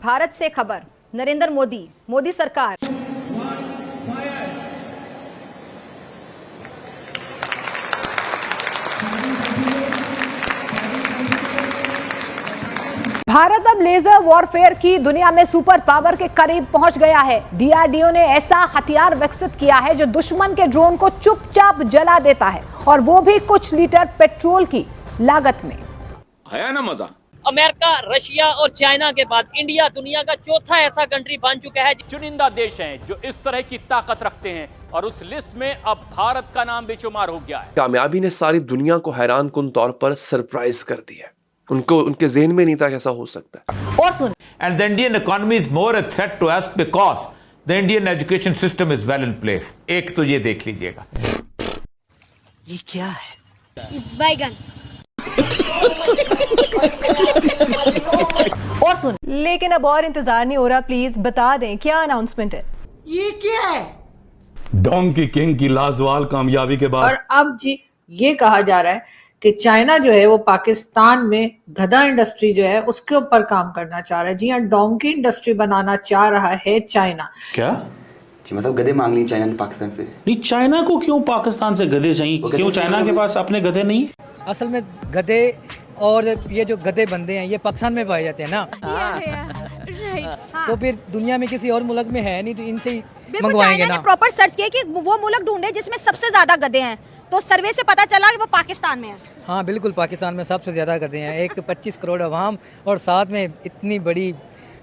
भारत से खबर, नरेंद्र मोदी सरकार। भारत अब लेजर वॉरफेयर की दुनिया में सुपर पावर के करीब पहुंच गया है। डीआरडीओ ने ऐसा हथियार विकसित किया है जो दुश्मन के ड्रोन को चुपचाप जला देता है, और वो भी कुछ लीटर पेट्रोल की लागत में। आया ना मजा। अमेरिका, रशिया और चाइना के बाद इंडिया दुनिया का चौथा ऐसा कंट्री बन चुका है। चुनिंदा देश हैं जो इस तरह की ताकत रखते हैं, और उस लिस्ट में अब भारत का नाम भी शुमार हो गया है। कामयाबी ने सारी दुनिया को हैरान कुन तौर पर सरप्राइज कर दिया। उनके ज़हन में नहीं था कैसा हो सकता है। और सुन, And the Indian economy is more a threat to us because the Indian education system is well in place. एक तो ये देख लीजिएगा। ये क्या है? बैगन। और सुन, लेकिन अब और इंतजार नहीं हो रहा, प्लीज बता दें क्या अनाउंसमेंट है। ये क्या है? डोंकी किंग की लाजवाल कामयाबी के बाद और अब जी ये कहा जा रहा है कि चाइना जो है वो पाकिस्तान में गधा इंडस्ट्री जो है उसके ऊपर काम करना चाह रहा है। जी हाँ, डोंकी इंडस्ट्री बनाना चाह रहा है चाइना। क्या जी, मतलब गधे मांग ली चाइना ने पाकिस्तान से। नहीं, चाइना को क्यों पाकिस्तान से गधे चाहिए? क्यों चाइना के पास अपने गधे नहीं? असल में गधे और ये जो गधे बंदे हैं ये पाकिस्तान में पाए जाते हैं ना। तो फिर दुनिया में किसी और मुल्क में है नहीं, तो इनसे ही मंगवाएंगे ना। प्रॉपर सर्च किया कि वो मुल्क ढूंढे जिसमें सबसे ज्यादा गधे हैं, तो सर्वे से पता चला कि वो पाकिस्तान में है। हाँ बिल्कुल, पाकिस्तान में सबसे ज्यादा गधे हैं। एक तो 25 करोड़ अवाम और साथ में इतनी बड़ी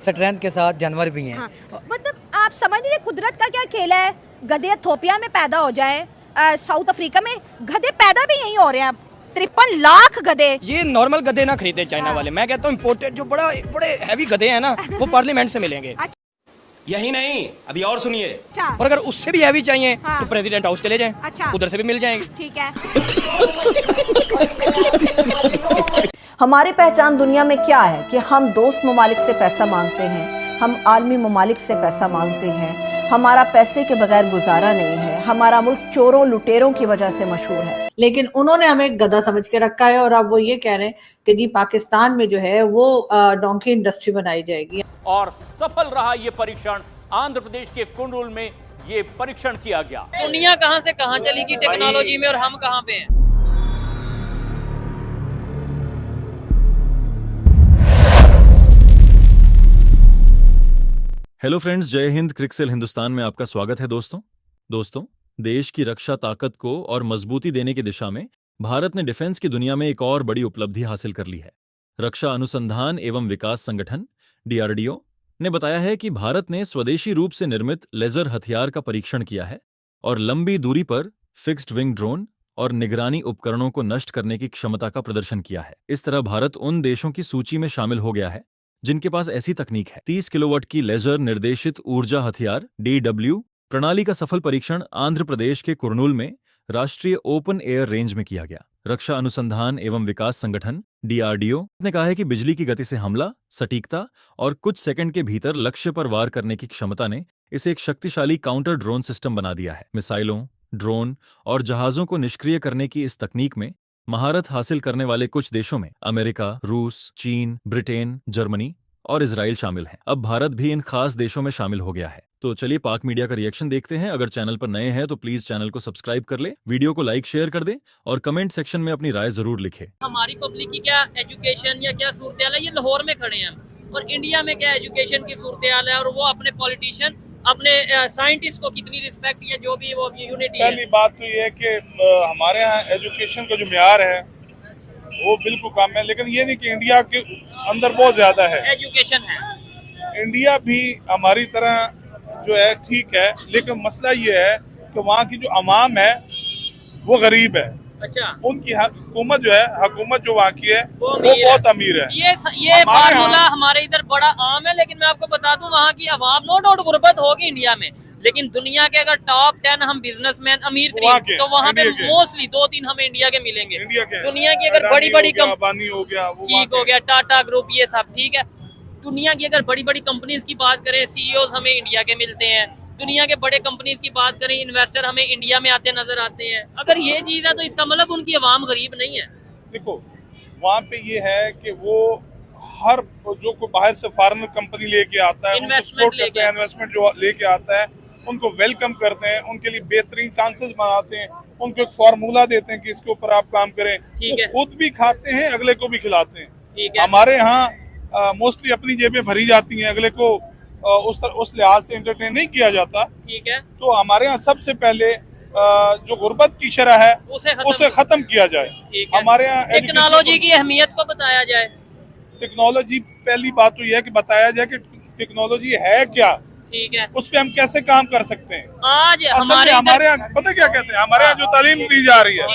स्ट्रेंथ के साथ जानवर भी हैं। हाँ। मतलब आप समझ लीजिए कुदरत का क्या खेल है। गधे इथियोपिया में पैदा हो जाए, साउथ अफ्रीका में गधे पैदा भी यहीं हो रहे हैं। 53 लाख गधे। ये नॉर्मल गधे ना खरीदे चाइना वाले। मैं कहता हूँ इम्पोर्टेड जो बड़े हैवी गधे हैं ना वो पार्लियामेंट से मिलेंगे। यही नहीं, अभी और सुनिए। और अगर उससे भी हैवी चाहिए तो प्रेसिडेंट हाउस चले जाएं। उधर से भी मिल जाएंगे। ठीक है। हमारी पहचान दुनिया में क्या है कि हम दोस्त ममालिक से पैसा मांगते हैं, हम आलमी ममालिक से पैसा मांगते हैं, हमारा पैसे के बगैर गुजारा नहीं है, हमारा मुल्क चोरों लुटेरों की वजह से मशहूर है। लेकिन उन्होंने हमें गधा समझ के रखा है और अब वो ये कह रहे हैं कि जी पाकिस्तान में जो है वो डोंकी इंडस्ट्री बनाई जाएगी। और सफल रहा ये परीक्षण। आंध्र प्रदेश के कुंडूल में ये परीक्षण किया गया। दुनिया कहां से कहां चली गई टेक्नोलॉजी में, और हम कहां पे हैं। हेलो फ्रेंड्स, जय हिंद। क्रिकसेल हिंदुस्तान में आपका स्वागत है। दोस्तों, देश की रक्षा ताकत को और मजबूती देने की दिशा में भारत ने डिफेंस की दुनिया में एक और बड़ी उपलब्धि हासिल कर ली है। रक्षा अनुसंधान एवं विकास संगठन डीआरडीओ ने बताया है कि भारत ने स्वदेशी रूप से निर्मित लेजर हथियार का परीक्षण किया है और लंबी दूरी पर फिक्स्ड विंग ड्रोन और निगरानी उपकरणों को नष्ट करने की क्षमता का प्रदर्शन किया है। इस तरह भारत उन देशों की सूची में शामिल हो गया है जिनके पास ऐसी तकनीक है। 30 किलोवाट की लेजर निर्देशित ऊर्जा हथियार DW प्रणाली का सफल परीक्षण आंध्र प्रदेश के कुर्नूल में राष्ट्रीय ओपन एयर रेंज में किया गया। रक्षा अनुसंधान एवं विकास संगठन डीआरडीओ ने कहा है कि बिजली की गति से हमला, सटीकता और कुछ सेकंड के भीतर लक्ष्य पर वार करने की क्षमता ने इसे एक शक्तिशाली काउंटर ड्रोन सिस्टम बना दिया है। मिसाइलों, ड्रोन और जहाजों को निष्क्रिय करने की इस तकनीक में महारत हासिल करने वाले कुछ देशों में अमेरिका, रूस, चीन, ब्रिटेन, जर्मनी और इजराइल शामिल हैं। अब भारत भी इन खास देशों में शामिल हो गया है। तो चलिए पाक मीडिया का रिएक्शन देखते हैं। अगर चैनल पर नए हैं तो प्लीज चैनल को सब्सक्राइब कर ले, वीडियो को लाइक शेयर कर दे और कमेंट सेक्शन में अपनी राय जरूर लिखे। हमारी पब्लिक की क्या एजुकेशन या क्या सूरत है, ये लाहौर में खड़े हैं, और इंडिया में क्या एजुकेशन की सूरत है, और वो अपने पॉलिटिशियन, अपने साइंटिस्ट को कितनी रिस्पेक्ट या जो भी वो यूनिटी है। पहली बात तो ये है कि हमारे यहाँ एजुकेशन का जो म्यार है वो बिल्कुल कम है, लेकिन ये नहीं कि इंडिया के अंदर बहुत ज्यादा है एजुकेशन है। इंडिया भी हमारी तरह जो है ठीक है, लेकिन मसला ये है कि वहाँ की जो अवाम है वो गरीब है। अच्छा, उनकी हुकूमत जो है, हुकूमत जो वहाँ की है वो बहुत अमीर है। ये फार्मूला हमारे इधर बड़ा आम है, लेकिन मैं आपको बता दूं वहाँ की अवाम नो डाउट गुर्बत होगी इंडिया में, लेकिन दुनिया के अगर टॉप 10 हम बिजनेसमैन अमीर तो वहाँ पे मोस्टली 2-3 हमें इंडिया के मिलेंगे। दुनिया की अगर बड़ी बड़ी कंपनी हो गया, ठीक हो गया, टाटा ग्रुप, ये सब ठीक है। दुनिया की अगर बड़ी बड़ी कंपनीज की बात करें, सीईओज हमें इंडिया के मिलते हैं। दुनिया के बड़े कंपनीज की बात करें, इन्वेस्टर हमें इंडिया में आते नजर आते हैं। अगर ये चीज है तो इसका मतलब उनकी आवाम गरीब नहीं है। देखो वहाँ पे ये है कि वो हर जो कोई बाहर से फॉरेनर कंपनी लेके आता है, इन्वेस्टमेंट जो लेके आता है उनको वेलकम करते हैं, उनके लिए बेहतरीन चांसेस बनाते हैं, उनको एक फार्मूला देते हैं कि इसके ऊपर आप काम करें। वो खुद भी खाते हैं, अगले को भी खिलाते हैं। हमारे यहाँ मोस्टली अपनी जेबें भरी जाती हैं, अगले को उस लिहाज से एंटरटेन नहीं किया जाता। ठीक है, तो हमारे यहाँ सबसे पहले जो गुर्बत की शरह है उसे खत्म किया जाए। हमारे यहाँ टेक्नोलॉजी की अहमियत को बताया जाए। टेक्नोलॉजी, पहली बात तो यह है कि बताया जाए कि टेक्नोलॉजी है क्या, ठीक है, उस पे हम कैसे काम कर सकते हैं। आज हमारे यहाँ पता क्या कहते हैं, हमारे यहाँ जो तालीम दी जा रही है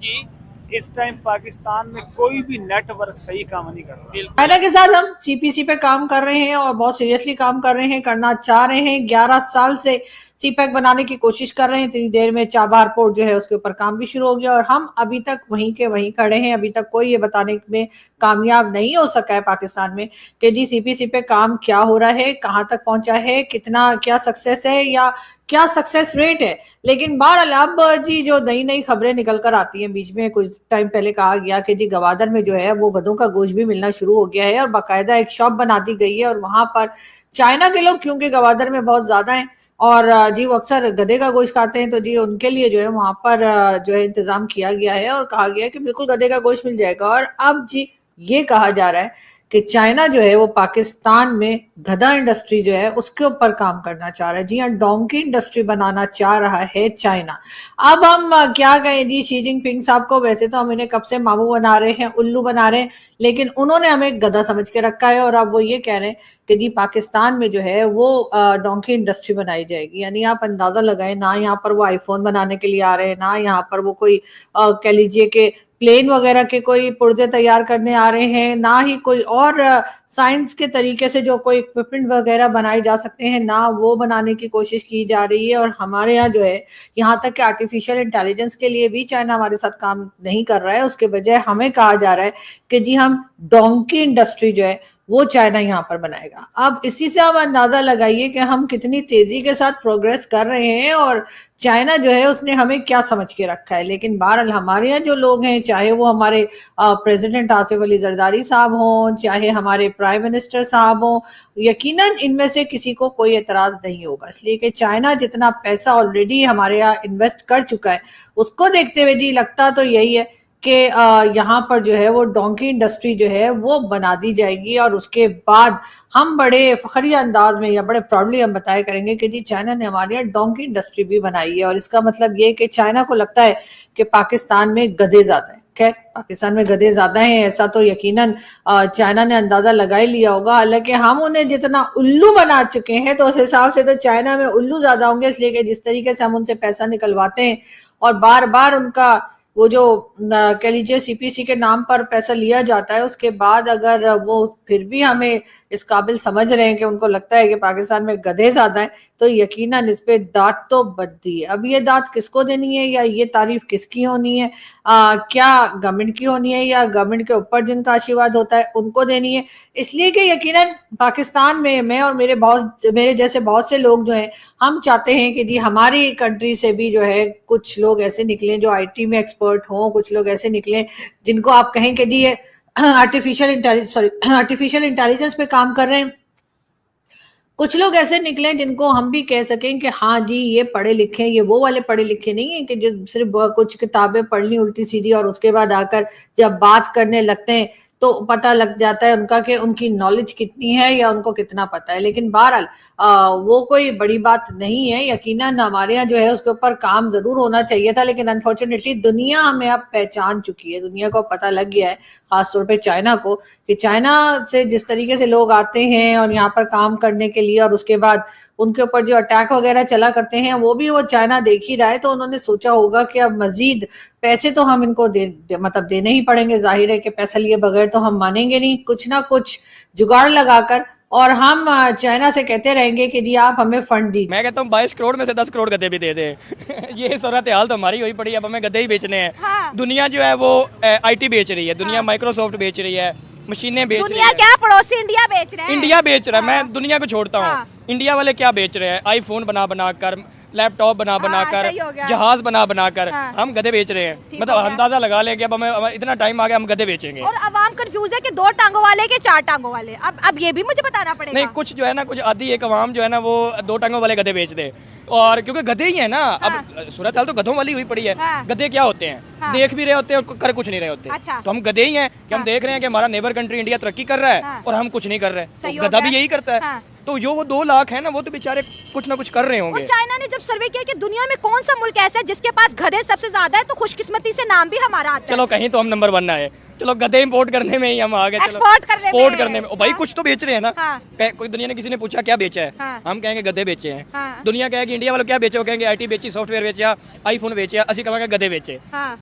जी, इस टाइम पाकिस्तान में कोई भी नेटवर्क सही काम नहीं कर रहा। चाइना के साथ हम सीपीसी पे काम कर रहे हैं और बहुत सीरियसली काम कर रहे हैं, करना चाह रहे हैं। 11 साल से सीपैक बनाने की कोशिश कर रहे हैं। इतनी देर में चाबहार पोर्ट जो है उसके ऊपर काम भी शुरू हो गया और हम अभी तक वहीं के वहीं खड़े हैं। अभी तक कोई ये बताने में कामयाब नहीं हो सका है पाकिस्तान में कि जी सीपीसी पे काम क्या हो रहा है, कहाँ तक पहुंचा है, कितना क्या सक्सेस है या क्या सक्सेस रेट है। लेकिन बहरहाल अब जी जो नई नई खबरें निकल कर आती हैं, बीच में कुछ टाइम पहले कहा गया कि जी गवादर में जो है वो गधों का गोश्त भी मिलना शुरू हो गया है और बाकायदा एक शॉप बना दी गई है और वहां पर चाइना के लोग क्योंकि गवादर में बहुत ज्यादा हैं और जी वो अक्सर गधे का गोश्त खाते हैं, तो जी उनके लिए जो है वहां पर जो है इंतजाम किया गया है और कहा गया है कि बिल्कुल गधे का गोश्त मिल जाएगा। और अब जी ये कहा जा रहा है कि चाइना जो है वो पाकिस्तान में गधा इंडस्ट्री जो है उसके ऊपर काम करना चाह रहा है। जी हाँ, डोंकी इंडस्ट्री बनाना चाह रहा है चाइना। अब हम क्या कहें जी शी जिनपिंग साहब को, वैसे तो हम इन्हें कब से मामू बना रहे हैं, उल्लू बना रहे हैं, लेकिन उन्होंने हमें गधा समझ के रखा है और अब वो ये कह रहे हैं कि जी पाकिस्तान में जो है वो डोंकी इंडस्ट्री बनाई जाएगी। यानी आप अंदाजा लगाएं, ना यहाँ पर वो आईफोन बनाने के लिए आ रहे हैं, ना यहाँ पर वो कोई कह लीजिए कि प्लेन वगैरह के कोई पुर्जे तैयार करने आ रहे हैं, ना ही कोई और साइंस के तरीके से जो कोई इक्विपमेंट वगैरह बनाए जा सकते हैं, ना वो बनाने की कोशिश की जा रही है। और हमारे यहाँ जो है, यहाँ तक कि आर्टिफिशियल इंटेलिजेंस के लिए भी चाइना हमारे साथ काम नहीं कर रहा है। उसके बजाय हमें कहा जा रहा है कि जी हम डोंकी इंडस्ट्री जो है वो चाइना यहाँ पर बनाएगा। अब इसी से आप अंदाजा लगाइए कि हम कितनी तेजी के साथ प्रोग्रेस कर रहे हैं और चाइना जो है उसने हमें क्या समझ के रखा है। लेकिन बहरहाल हमारे यहाँ जो लोग हैं, चाहे वो हमारे प्रेसिडेंट आसिफ अली जरदारी साहब हों, चाहे हमारे प्राइम मिनिस्टर साहब हों, यकीनन इनमें से किसी को कोई एतराज नहीं होगा, इसलिए कि चाइना जितना पैसा ऑलरेडी हमारे यहाँ इन्वेस्ट कर चुका है उसको देखते हुए जी लगता तो यही है कि यहाँ पर जो है वो डोंकी इंडस्ट्री जो है वो बना दी जाएगी और उसके बाद हम बड़े फखरिया अंदाज में या बड़े प्राउडली हम बताया करेंगे कि जी चाइना ने हमारे यहाँ डोंकी इंडस्ट्री भी बनाई है। और इसका मतलब ये कि चाइना को लगता है कि पाकिस्तान में गधे ज्यादा हैं। खैर, पाकिस्तान में गधे ज्यादा हैं ऐसा तो यकीनन चाइना ने अंदाजा लगा ही लिया होगा, हालांकि हम उन्हें जितना उल्लू बना चुके हैं तो उस हिसाब से तो चाइना में उल्लू ज्यादा होंगे, इसलिए कि जिस तरीके से हम उनसे पैसा निकलवाते हैं और बार बार उनका वो जो कह लीजिए सीपीसी के नाम पर पैसा लिया जाता है, उसके बाद अगर वो फिर भी हमें इस काबिल समझ रहे हैं कि उनको लगता है कि पाकिस्तान में गधे ज्यादा हैं, तो यकीनन इस पे दांत तो बनती है। अब ये दांत किसको देनी है या ये तारीफ किसकी होनी है, क्या गवर्नमेंट की होनी है या गवर्नमेंट के ऊपर जिनका आशीर्वाद होता है उनको देनी है। इसलिए कि यकीनन पाकिस्तान में मैं और मेरे जैसे बहुत से लोग जो हैं, हम चाहते हैं कि जी हमारी कंट्री से भी जो है कुछ लोग ऐसे निकले जो आईटी में एक्सपर्ट हों, कुछ लोग ऐसे निकले जिनको आप कहें कि जी ये आर्टिफिशियल इंटेलिजेंस पे काम कर रहे हैं, कुछ लोग ऐसे निकले जिनको हम भी कह सकें कि हाँ जी ये पढ़े लिखे, ये वो वाले पढ़े लिखे नहीं है कि जो सिर्फ कुछ किताबें पढ़ ली उल्टी सीधी और उसके बाद आकर जब बात करने लगते हैं तो पता लग जाता है उनका कि उनकी नॉलेज कितनी है या उनको कितना पता है। लेकिन बहरहाल वो कोई बड़ी बात नहीं है। यकीनन हमारे यहाँ जो है उसके ऊपर काम जरूर होना चाहिए था, लेकिन अनफॉर्चुनेटली दुनिया हमें अब पहचान चुकी है, दुनिया को पता लग गया है, खासतौर पे चाइना को, कि चाइना से जिस तरीके से लोग आते हैं और यहाँ पर काम करने के लिए और उसके बाद उनके ऊपर जो अटैक वगैरह चला करते हैं वो भी वो चाइना देख ही रहा है। तो उन्होंने सोचा होगा कि अब मजीद पैसे तो हम इनको मतलब देने ही पड़ेंगे, जाहिर है कि पैसा लिए बगैर तो हम मानेंगे नहीं, कुछ ना कुछ जुगाड़ लगाकर और हम चाइना से कहते रहेंगे कि जी आप हमें फंड दीजिए। मैं कहता हूँ 22 करोड़ में से 10 करोड़ गधे भी दे दें। ये सूरत हाल तो हमारी हुई पड़ी, अब हमें गधे ही बेचने हैं। हाँ। दुनिया जो है वो आईटी बेच रही है, दुनिया माइक्रोसॉफ्ट बेच रही है, मशीनें बेच रही है। दुनिया क्या, पड़ोसी इंडिया बेच रहे हैं। इंडिया बेच रहा है, मैं दुनिया को छोड़ता हूँ। इंडिया वाले क्या बेच रहे हैं, आईफोन बना कर लैपटॉप बना कर, सही हो गया। जहाज बना कर हाँ। हम गधे बेच रहे हैं। ठीक मतलब हो गया। अंदाजा लगा लें कि अब हमें इतना टाइम आ गया, हम गधे बेचेंगे। और अवाम कंफ्यूज है कि 2 टांगों वाले के 4 टांगों वाले। अब ये भी मुझे बताना पड़ेगा। नहीं, कुछ जो है ना, कुछ आधी एक अवाम जो है ना वो 2 टांगों वाले गधे बेच दे, और क्योंकि गधे ही है ना। अब सूरत हाल तो गधों वाली हुई पड़ी है। हाँ। गधे क्या होते हैं? हाँ। देख भी रहे होते हैं और कर कुछ नहीं रहे होते। अच्छा। तो हम गधे ही हैं कि हम देख रहे हैं कि हमारा नेबर कंट्री इंडिया तरक्की कर रहा है हाँ। और हम कुछ नहीं कर रहे। सही तो हो गधा गया। भी यही करता है। हाँ। तो जो वो 2 लाख है ना, वो तो बेचारे कुछ ना कुछ कर रहे और होंगे। चाइना ने जब सर्वे किया कि दुनिया में कौन सा मुल्क ऐसा है जिसके पास गधे सबसे ज्यादा है, तो खुशकिस्मती से नाम भी हमारा आता है। चलो कहीं तो हम नंबर 1 आए। चलो गधे इंपोर्ट करने में ही हम आ गए। एक्सपोर्ट करने में। ओ भाई, कुछ तो बेच रहे हैं ना। हाँ। कोई दुनिया ने किसी ने पूछा क्या बेचा है, हाँ। हम कहेंगे गधे बेचे हैं। हाँ। दुनिया कहेगी इंडिया वालों क्या बेचे, वो कहेंगे IT बेची, सॉफ्टवेयर बेचा, आईफोन बेचा, असि कहेंगे गधे बेचे। हाँ।